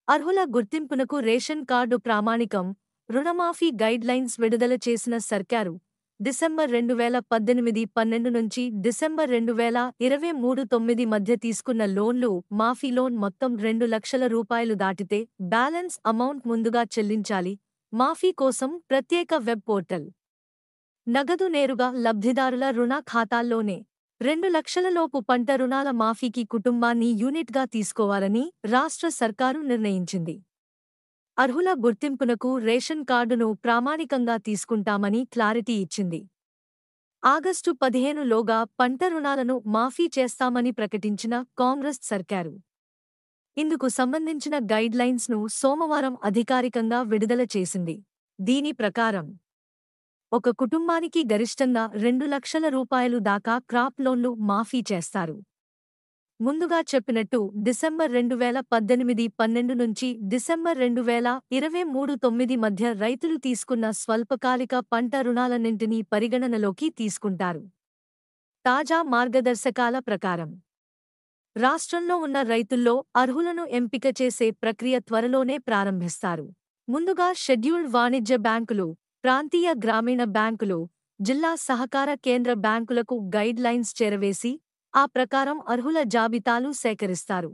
అర్హుల గుర్తింపునకు ration card ప్రామాణికం, రుణమాఫీ గైడ్లైన్స్ విడుదల చేసిన సర్కారు డిసెంబర్ 2018-12 నుంచి డిసెంబర్ 2023-9 మధ్య తీసుకున్న లోన్లు మాఫీ లోన్ మొత్తం 2 లక్షల రూపాయలు దాటితే బ్యాలెన్స్ అమౌంట్ ముందుగా చెల్లించాలి. మాఫీ కోసం ప్రత్యేక వెబ్ పోర్టల్. నగదు నేరుగా లబ్ధిదారుల రుణ ఖాతాల్లోనే. 2 లక్షలలోపు పంట రుణాల మాఫీకి కుటుంబాన్ని యూనిట్గా తీసుకోవాలని రాష్ట్ర సర్కారు నిర్ణయించింది. అర్హుల గుర్తింపునకు రేషన్ కార్డును ప్రామాణికంగా తీసుకుంటామని క్లారిటీ ఇచ్చింది. ఆగస్టు 15 లోగా పంట రుణాలను మాఫీ చేస్తామని ప్రకటించిన కాంగ్రెస్ సర్కారు ఇందుకు సంబంధించిన గైడ్లైన్స్ను సోమవారం అధికారికంగా విడుదల చేసింది. దీని ప్రకారం ఒక కుటుంబానికి గరిష్టంగా 2 లక్షల రూపాయలు దాకా క్రాప్ లోన్లు మాఫీ చేస్తారు. ముందుగా చెప్పినట్టు డిసెంబర్ 2018-12 నుంచి డిసెంబర్ 2023-9 మధ్య రైతులు తీసుకున్న స్వల్పకాలిక పంట రుణాలన్నింటినీ పరిగణనలోకి తీసుకుంటారు. తాజా మార్గదర్శకాల ప్రకారం రాష్ట్రంలో ఉన్న రైతుల్లో అర్హులను ఎంపిక చేసే ప్రక్రియ త్వరలోనే ప్రారంభిస్తారు. ముందుగా షెడ్యూల్డ్ వాణిజ్య బ్యాంకులు, ప్రాంతీయ గ్రామీణ బ్యాంకులు, జిల్లా సహకార కేంద్ర బ్యాంకులకు గైడ్ లైన్స్ చేరవేసి ఆ ప్రకారం అర్హుల జాబితాలు సేకరిస్తారు.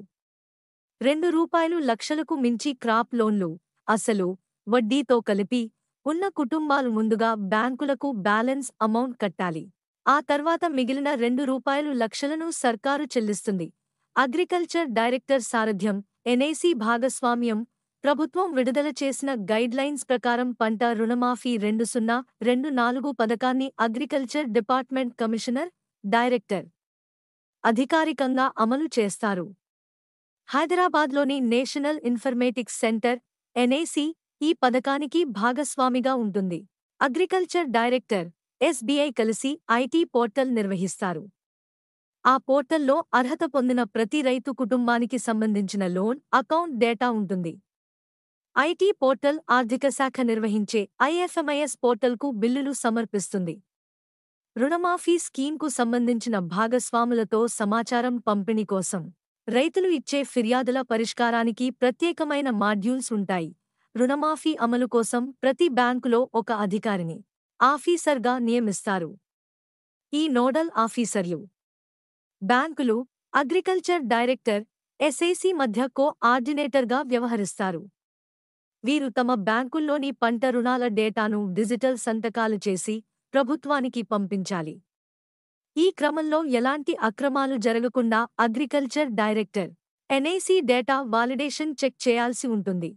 రూ. 2 లక్షలకు మించి క్రాప్ లోన్లు, అసలు, వడ్డీతో కలిపి ఉన్న కుటుంబాలు ముందుగా బ్యాంకులకు బ్యాలెన్స్ అమౌంట్ కట్టాలి. ఆ తర్వాత మిగిలిన రూ. 2 లక్షలను సర్కారు చెల్లిస్తుంది. అగ్రికల్చర్ డైరెక్టర్ సారథ్యం, ఎన్ఐసి భాగస్వామ్యం, ప్రభుత్వం విడుదల చేసిన గైడ్లైన్స్ ప్రకారం పంట రుణమాఫీ 2024 పథకాన్ని అగ్రికల్చర్ డిపార్ట్మెంట్ కమిషనర్, డైరెక్టర్ అధికారికంగా అమలు చేస్తారు. హైదరాబాద్లోని నేషనల్ ఇన్ఫర్మేటిక్స్ సెంటర్, ఎన్ఐసి, ఈ పథకానికి భాగస్వామిగా ఉంటుంది. అగ్రికల్చర్ డైరెక్టర్, ఎస్బీఐ కలిసి ఐటీ పోర్టల్ నిర్వహిస్తారు. ఆ పోర్టల్లో అర్హత పొందిన ప్రతి రైతు కుటుంబానికి సంబంధించిన లోన్ అకౌంట్ డేటా ఉంటుంది. ఐటీ పోర్టల్ ఆర్థిక శాఖ నిర్వహించే ఐఎఫ్ఎంఐఎస్ పోర్టల్కు బిల్లులు సమర్పిస్తుంది. రుణమాఫీ స్కీమ్కు సంబంధించిన భాగస్వాములతో సమాచారం పంపిణీ కోసం రైతులు ఇచ్చే ఫిర్యాదుల పరిష్కారానికి ప్రత్యేకమైన మాడ్యూల్స్ ఉంటాయి. రుణమాఫీ అమలు కోసం ప్రతి బ్యాంకులో ఒక అధికారిని, ఆఫీసర్గా నియమిస్తారు. ఈ నోడల్ ఆఫీసర్లు బ్యాంకులు, అగ్రికల్చర్ డైరెక్టర్, ఎస్ఐసి మధ్య కో-ఆర్డినేటర్గా వ్యవహరిస్తారు. వీరు తమ బ్యాంకుల్లోని పంట రుణాల డేటాను డిజిటల్ సంతకాలు చేసి ప్రభుత్వానికి పంపించాలి. ఈ క్రమంలో ఎలాంటి అక్రమాలు జరగకుండా agriculture director, NIC data validation check చేయాల్సి ఉంటుంది.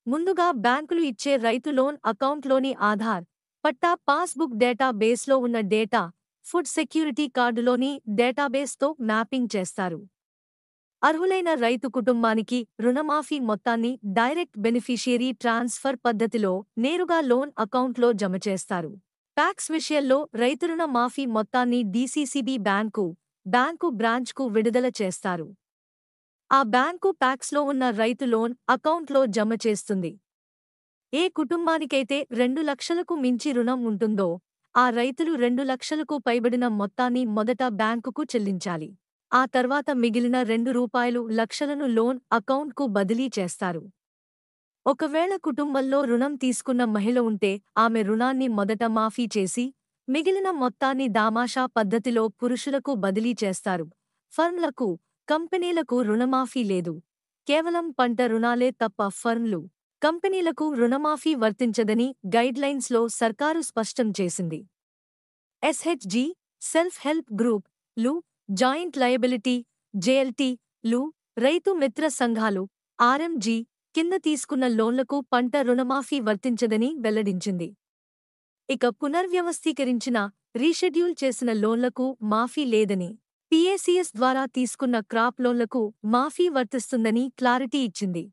ముందుగా బ్యాంకులు ఇచ్చే రైతు లోన్ అకౌంట్లోని ఆధార్, పట్టా, పాస్బుక్ డేటా బేస్లో ఉన్న డేటా ఫుడ్ సెక్యూరిటీ కార్డులోని డేటాబేస్తో మ్యాపింగ్ చేస్తారు. అర్హులైన రైతు కుటుంబానికి రుణమాఫీ మొత్తాన్ని డైరెక్ట్ బెనిఫిషియరీ ట్రాన్స్ఫర్ పద్ధతిలో నేరుగా లోన్ అకౌంట్లో జమ చేస్తారు. ప్యాక్స్ విషయంలో రైతు రుణ మాఫీ మొత్తాన్ని డీసీసీబీ బ్యాంకు బ్రాంచ్కు విడుదల చేస్తారు. ఆ బ్యాంకు ప్యాక్స్లో ఉన్న రైతు లోన్ అకౌంట్లో జమ చేస్తుంది. ఏ కుటుంబానికైతే 2 లక్షలకు మించి రుణం ఉంటుందో ఆ రైతులు 2 లక్షలకు పైబడిన మొత్తాన్ని మొదట బ్యాంకుకు చెల్లించాలి. ఆ తర్వాత మిగిలిన రూ. 2 లక్షలను లోన్ అకౌంట్కు బదిలీ చేస్తారు. ఒకవేళ కుటుంబంలో రుణం తీసుకున్న మహిళ ఉంటే ఆమె రుణాన్ని మొదట మాఫీ చేసి మిగిలిన మొత్తాన్ని దామాషా పద్ధతిలో పురుషులకు బదిలీ చేస్తారు. ఫర్మ్లకు, కంపెనీలకు రుణమాఫీ లేదు. కేవలం పంట రుణాలే తప్ప ఫర్మ్లు, కంపెనీలకు రుణమాఫీ వర్తించదని గైడ్లైన్స్లో సర్కారు స్పష్టం చేసింది. ఎస్హెచ్జి, సెల్ఫ్ హెల్ప్ గ్రూప్ లు, జాయింట్ లయబిలిటీ జేఎల్టీ లు, రైతు మిత్ర సంఘాలు ఆర్ఎంజీ కింద తీసుకున్న లోన్లకు పంట రుణమాఫీ వర్తించదని వెల్లడించింది. ఇక పునర్వ్యవస్థీకరించిన, రీషెడ్యూల్ చేసిన లోన్లకు మాఫీ లేదని, పీఏసీఎస్ ద్వారా తీసుకున్న క్రాప్ లోన్లకు మాఫీ వర్తిస్తుందని క్లారిటీ ఇచ్చింది.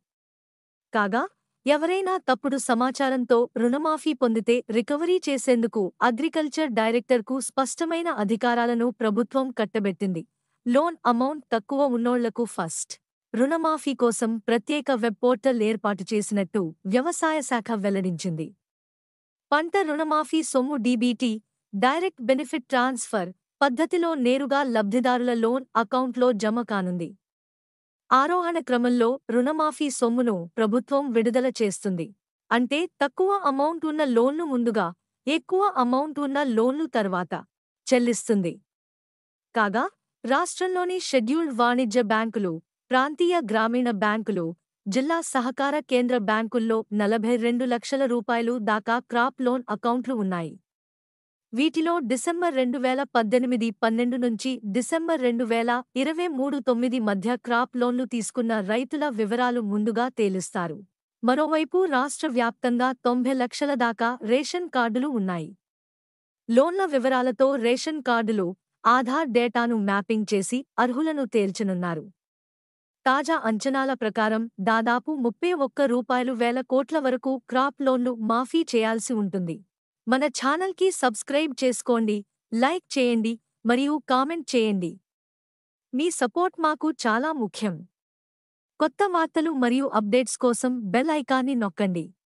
కాగా ఎవరైనా తప్పుడు సమాచారంతో రుణమాఫీ పొందితే రికవరీ చేసేందుకు అగ్రికల్చర్ డైరెక్టర్కు స్పష్టమైన అధికారాలను ప్రభుత్వం కట్టబెట్టింది. లోన్ అమౌంట్ తక్కువ ఉన్నోళ్లకు ఫస్ట్ రుణమాఫీ కోసం ప్రత్యేక వెబ్ పోర్టల్ ఏర్పాటు చేసినట్టు వ్యవసాయ శాఖ వెల్లడించింది. పంట రుణమాఫీ సొమ్ము డీబీటీ, డైరెక్ట్ బెనిఫిట్ ట్రాన్స్ఫర్ పద్ధతిలో నేరుగా లబ్ధిదారుల లోన్ అకౌంట్లో జమ కానుంది. ఆరోహణ క్రమంలో రుణమాఫీ సొమ్మును ప్రభుత్వం విడుదల చేస్తుంది. అంటే తక్కువ అమౌంట్ ఉన్న లోన్లు ముందుగా, ఎక్కువ అమౌంట్ ఉన్న లోన్లు తర్వాత చెల్లిస్తుంది. కాగా రాష్ట్రంలోని షెడ్యూల్డ్ వాణిజ్య బ్యాంకులు, ప్రాంతీయ గ్రామీణ బ్యాంకులు, జిల్లా సహకార కేంద్ర బ్యాంకుల్లో 42 లక్షల రూపాయలు దాకా క్రాప్ లోన్ అకౌంట్లు ఉన్నాయి. వీటిలో డిసెంబర్ 2018-12 నుంచి డిసెంబర్ 2023-9 మధ్య క్రాప్ లోన్లు తీసుకున్న రైతుల వివరాలు ముందుగా తేలుస్తారు. మరోవైపు రాష్ట్ర వ్యాప్తంగా 90 లక్షల దాకా రేషన్ కార్డులు ఉన్నాయి. లోన్ల వివరాలతో రేషన్ కార్డులు, ఆధార్ డేటాను మ్యాపింగ్ చేసి అర్హులను తేల్చనున్నారు. తాజా అంచనాల ప్రకారం దాదాపు 31,000 కోట్ల వరకు క్రాప్ లోన్లు మాఫీ చేయాల్సి ఉంటుంది. మన ఛానల్కి సబ్స్క్రైబ్ చేసుకోండి, లైక్ చేయండి మరియు కామెంట్ చేయండి. మీ సపోర్ట్ మాకు చాలా ముఖ్యం. కొత్త వార్తలు మరియు అప్డేట్స్ కోసం బెల్ ఐకాన్ని నొక్కండి.